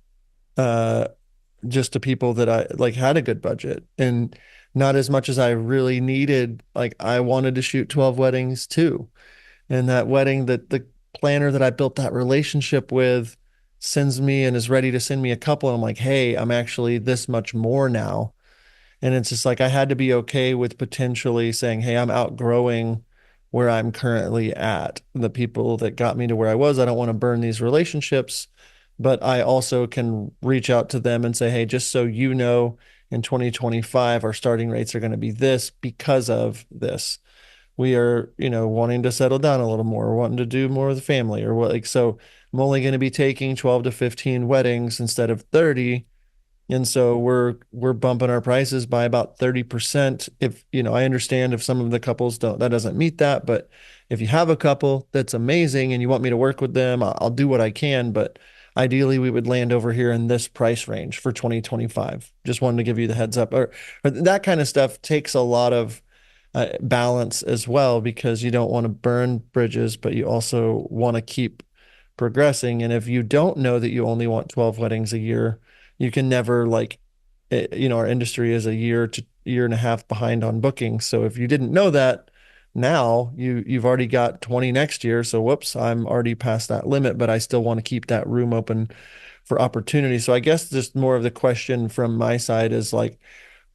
just to people that I like had a good budget, and not as much as I really needed. Like, I wanted to shoot 12 weddings too. And that wedding, that the planner that I built that relationship with sends me and is ready to send me a couple. And I'm like, hey, I'm actually this much more now. And it's just like, I had to be okay with potentially saying, hey, I'm outgrowing where I'm currently at. The people that got me to where I was, I don't want to burn these relationships, but I also can reach out to them and say, hey, just so you know, in 2025, our starting rates are going to be this because of this. We are, wanting to settle down a little more, wanting to do more with the family or what, like, so I'm only going to be taking 12 to 15 weddings instead of 30. And so we're bumping our prices by about 30%. If, I understand if some of the couples that doesn't meet that, but if you have a couple that's amazing and you want me to work with them, I'll do what I can. But ideally, we would land over here in this price range for 2025. Just wanted to give you the heads up. Or that kind of stuff takes a lot of balance as well, because you don't want to burn bridges, but you also want to keep progressing. And if you don't know that you only want 12 weddings a year, you can never, like, our industry is a year to year and a half behind on bookings. So if you didn't know that, Now you've already got 20 next year. So whoops, I'm already past that limit, but I still want to keep that room open for opportunity. So I guess just more of the question from my side is like,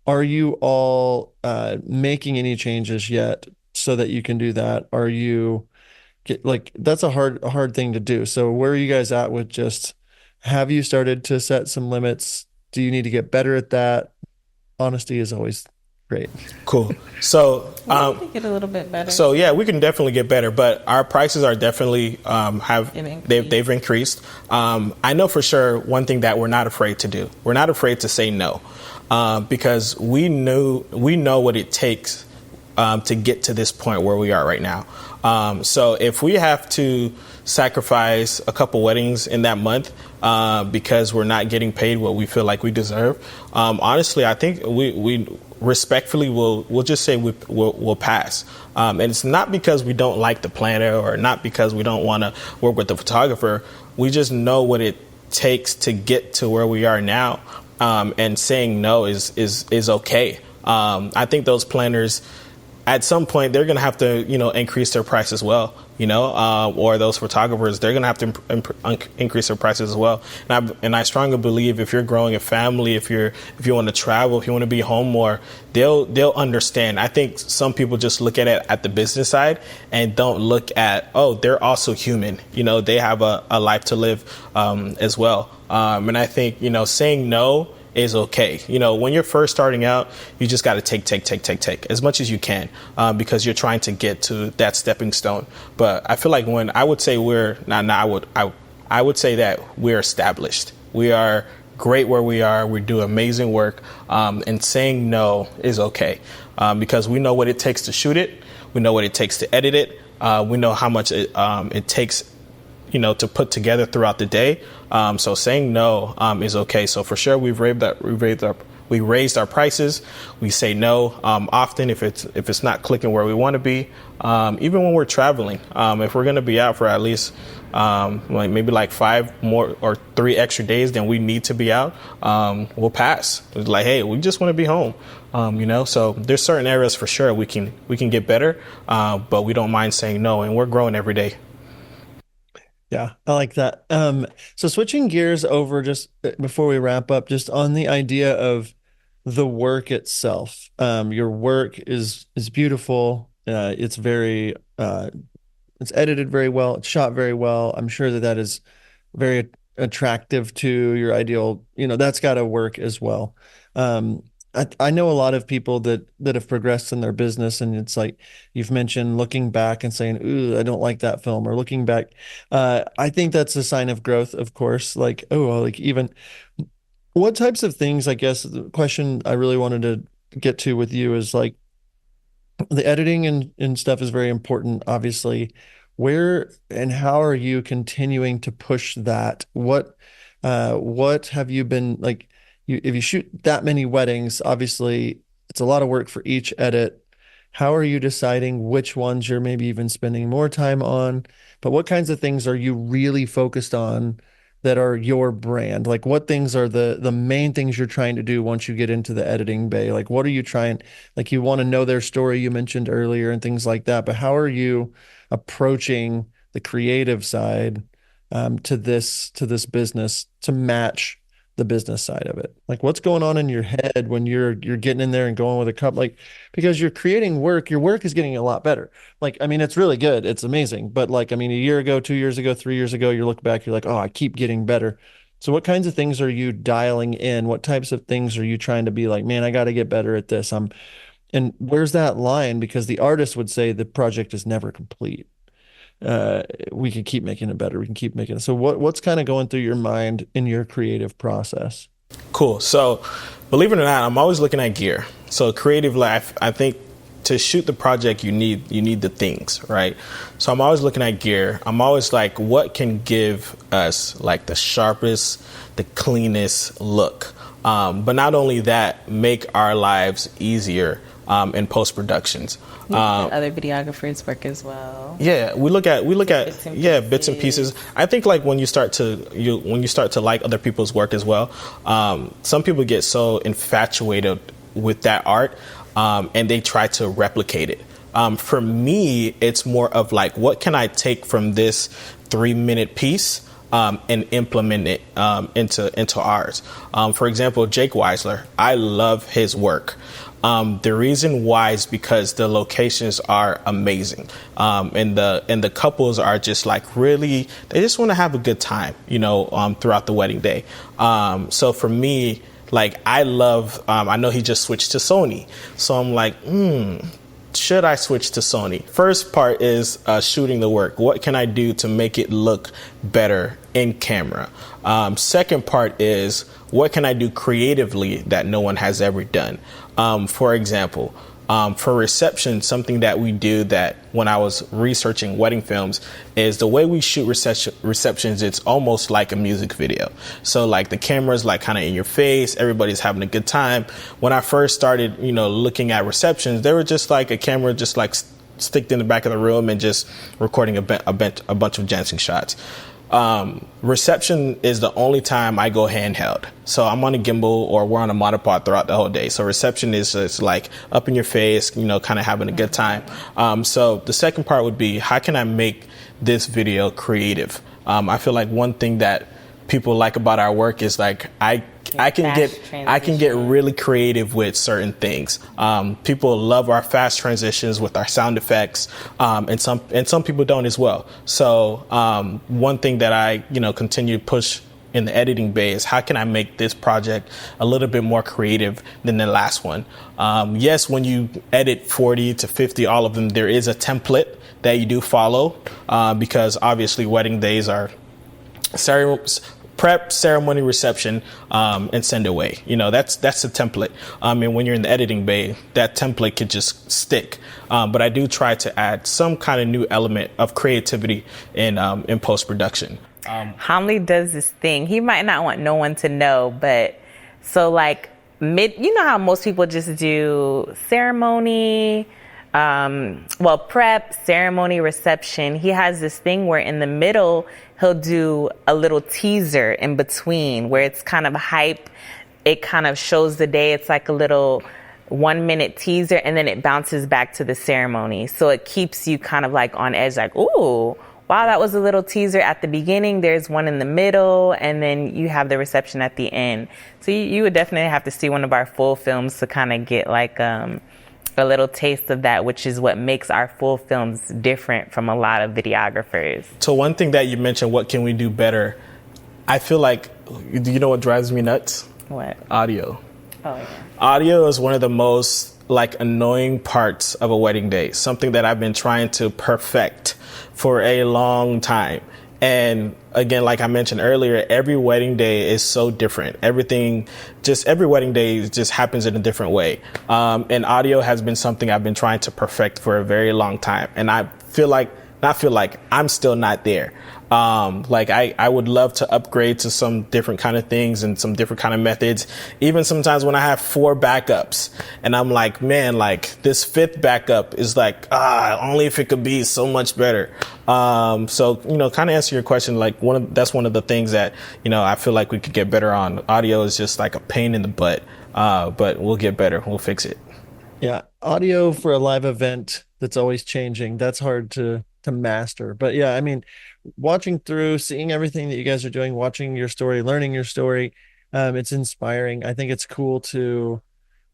are you all making any changes yet so that you can do that? Are you like that's a hard thing to do. So where are you guys at with just have you started to set some limits? Do you need to get better at that? Honesty is always great. Cool. So, We could get a little bit better. so yeah, we can definitely get better, but our prices are definitely they've increased. I know for sure one thing that we're not afraid to do. We're not afraid to say no, because we know what it takes to get to this point where we are right now. So if we have to sacrifice a couple weddings in that month because we're not getting paid what we feel like we deserve, honestly, I think we respectfully we'll just say we'll pass. And it's not because we don't like the planner or not because we don't want to work with the photographer. We just know what it takes to get to where we are now. And saying no is okay. I think those planners, at some point, they're going to have to, increase their price as well, or those photographers, they're going to have to increase their prices as well. And I strongly believe if you're growing a family, if you want to travel, if you want to be home more, they'll understand. I think some people just look at it at the business side and don't look at, oh, they're also human. They have a life to live as well. And I think, saying no is okay. When you're first starting out, you just got to take as much as you can because you're trying to get to that stepping stone. But I feel like when I would say I would say that we're established. We are great where we are. We do amazing work, and saying no is okay because we know what it takes to shoot it. We know what it takes to edit it. We know how much it takes to put together throughout the day. So saying no is okay. So for sure, we raised our prices. We say no often if it's not clicking where we want to be. Even when we're traveling, if we're going to be out for at least maybe 5 more or 3 extra days than we need to be out, we'll pass. It's like, hey, we just want to be home. So there's certain areas for sure we can get better, but we don't mind saying no, and we're growing every day. Yeah, I like that. So switching gears over just before we wrap up, just on the idea of the work itself. Your work is beautiful. It's very it's edited very well. It's shot very well. I'm sure that is very attractive to your ideal. That's got to work as well. I know a lot of people that have progressed in their business, and it's like you've mentioned looking back and saying, "Ooh, I don't like that film," or looking back. I think that's a sign of growth, of course. Like, oh, like even what types of things, I guess the question I really wanted to get to with you is like the editing and stuff is very important, obviously. Where and how are you continuing to push that? What have you been like? If you shoot that many weddings, obviously it's a lot of work for each edit. How are you deciding which ones you're maybe even spending more time on? But what kinds of things are you really focused on that are your brand? Like what things are the main things you're trying to do once you get into the editing bay? Like what are you trying, like you want to know their story you mentioned earlier and things like that, but how are you approaching the creative side to this business to match the business side of it? Like what's going on in your head when you're getting in there and going with a cup, like because you're creating work, your work is getting a lot better. Like, I mean, it's really good. It's amazing. But like, I mean, a year ago, 2 years ago, 3 years ago, you look back, you're like, oh, I keep getting better. So what kinds of things are you dialing in? What types of things are you trying to be like, man, I got to get better at this. And where's that line? Because the artist would say the project is never complete. We can keep making it better. We can keep making it. So what's kind of going through your mind in your creative process? Cool. So believe it or not, I'm always looking at gear. So creative life, I think to shoot the project, you need the things, right? So I'm always looking at gear. I'm always like, what can give us like the sharpest, the cleanest look? But not only that, make our lives easier in post productions. Other videographers work as well. Yeah, we look at bits and pieces. I think like when you start to like other people's work as well, some people get so infatuated with that art and they try to replicate it. For me, it's more of like, what can I take from this 3-minute piece and implement it into ours? For example, Jake Weisler, I love his work. The reason why is because the locations are amazing, and the couples are just like really, they just want to have a good time, throughout the wedding day. So for me, like, I love, I know he just switched to Sony, so I'm like, should I switch to Sony? First part is shooting the work. What can I do to make it look better in camera? Second part is, what can I do creatively that no one has ever done? For example, for reception, something that we do that when I was researching wedding films is the way we shoot receptions. It's almost like a music video. So like the camera's like kind of in your face. Everybody's having a good time. When I first started, looking at receptions, they were just like a camera just like sticked in the back of the room and just recording a bunch of dancing shots. Reception is the only time I go handheld. So I'm on a gimbal or we're on a monopod throughout the whole day. So reception is just like up in your face, kind of having a good time. So the second part would be, how can I make this video creative? I feel like one thing that people like about our work is like, I can get really creative with certain things. People love our fast transitions with our sound effects, and some people don't as well. So one thing that I continue to push in the editing bay is, how can I make this project a little bit more creative than the last one? Yes, when you edit 40 to 50, all of them, there is a template that you do follow, because obviously wedding days are prep, ceremony, reception, and send away. That's the template. And when you're in the editing bay, that template could just stick. But I do try to add some kind of new element of creativity in post-production. Homley does this thing. He might not want no one to know, but so like how most people just do ceremony, prep, ceremony, reception. He has this thing where in the middle, he'll do a little teaser in between where it's kind of hype. It kind of shows the day. It's like a little 1-minute teaser, and then it bounces back to the ceremony. So it keeps you kind of like on edge, like, ooh, wow, that was a little teaser at the beginning. There's one in the middle, and then you have the reception at the end. So you would definitely have to see one of our full films to kind of get like a little taste of that, which is what makes our full films different from a lot of videographers. So one thing that you mentioned, what can we do better? I feel like, do you know what drives me nuts? What? Audio. Oh, yeah. Audio is one of the most annoying parts of a wedding day, something that I've been trying to perfect for a long time. And again, like I mentioned earlier, every wedding day is so different. Every wedding day just happens in a different way. And audio has been something I've been trying to perfect for a very long time. And I I'm still not there. I would love to upgrade to some different kind of things and some different kind of methods. Even sometimes when I have 4 backups and I'm like, man, like this 5th backup is like, only if it could be so much better. So, kind of answer your question, that's one of the things that, I feel like we could get better on. Audio is just like a pain in the butt, but we'll get better. We'll fix it. Yeah. Audio for a live event that's always changing. That's hard to master. But yeah, I mean, watching through, seeing everything that you guys are doing, watching your story, learning your story, it's inspiring. I think it's cool to,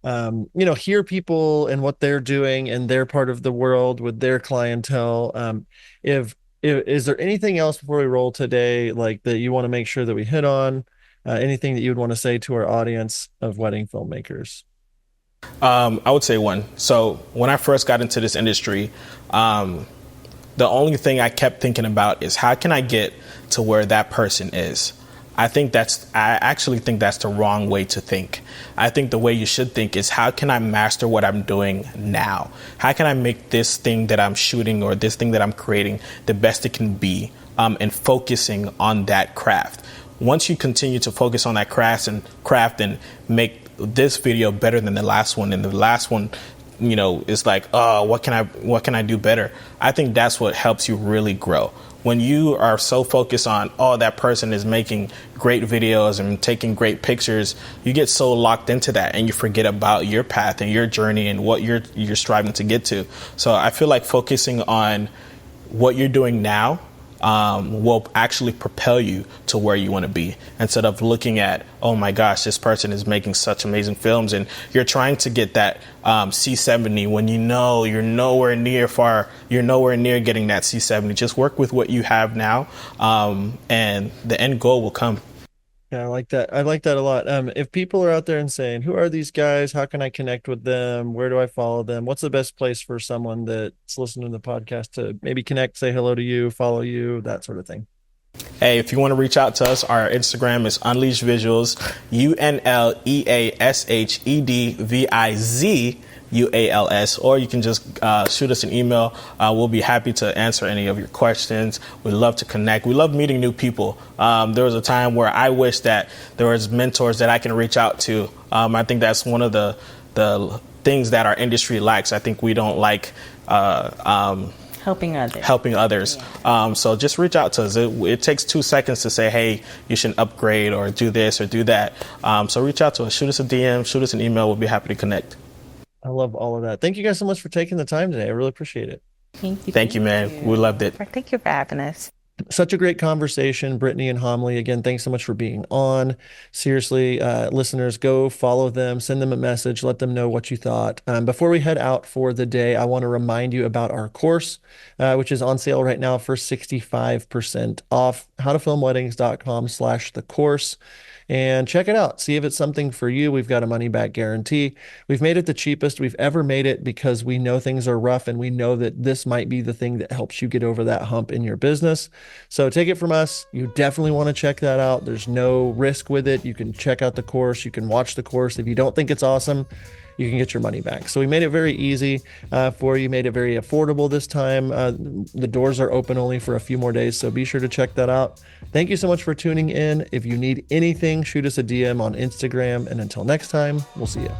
hear people and what they're doing in their part of the world with their clientele. If is there anything else before we roll today, like that you want to make sure that we hit on? Anything that you would want to say to our audience of wedding filmmakers? I would say one. So when I first got into this industry, the only thing I kept thinking about is, how can I get to where that person is? I actually think that's the wrong way to think. I think the way you should think is, how can I master what I'm doing now? How can I make this thing that I'm shooting or this thing that I'm creating the best it can be, and focusing on that craft. Once you continue to focus on that craft and make this video better than the last one, and the last one it's like, oh, what can I do better? I think that's what helps you really grow. When you are so focused on, oh, that person is making great videos and taking great pictures, you get so locked into that and you forget about your path and your journey and what you're striving to get to. So I feel like focusing on what you're doing now will actually propel you to where you want to be, instead of looking at, oh my gosh, this person is making such amazing films and you're trying to get that C70 when you're nowhere near getting that C70. Just work with what you have now, and the end goal will come. Yeah, I like that. I like that a lot. If people are out there and saying, who are these guys? How can I connect with them? Where do I follow them? What's the best place for someone that's listening to the podcast to maybe connect, say hello to you, follow you, that sort of thing? Hey, if you want to reach out to us, our Instagram is Unleashed Vizuals, UNLEASHEDVIZUALS, or you can just shoot us an email. We'll be happy to answer any of your questions. We love to connect. We love meeting new people. There was a time where I wish that there was mentors that I can reach out to. I think that's one of the things that our industry lacks. I think we don't like helping others. Yeah. So just reach out to us. It takes 2 seconds to say, hey, you should upgrade or do this or do that. So reach out to us. Shoot us a DM, shoot us an email. We'll be happy to connect. I love all of that. Thank you guys so much for taking the time today. I really appreciate it. Thank you, man. We loved it. Thank you for having us. Such a great conversation, Brittany and Homley. Again, thanks so much for being on. Seriously, listeners, go follow them, send them a message, let them know what you thought. Before we head out for the day, I want to remind you about our course, which is on sale right now for 65% off. howtofilmweddings.com/the course. And check it out. See if it's something for you. We've got a money back guarantee. We've made it the cheapest we've ever made it because we know things are rough and we know that this might be the thing that helps you get over that hump in your business. So take it from us. You definitely want to check that out. There's no risk with it. You can check out the course. You can watch the course. If you don't think it's awesome, you can get your money back. So we made it very easy for you, made it very affordable this time. The doors are open only for a few more days, so be sure to check that out. Thank you so much for tuning in. If you need anything, shoot us a DM on Instagram. And until next time, we'll see you.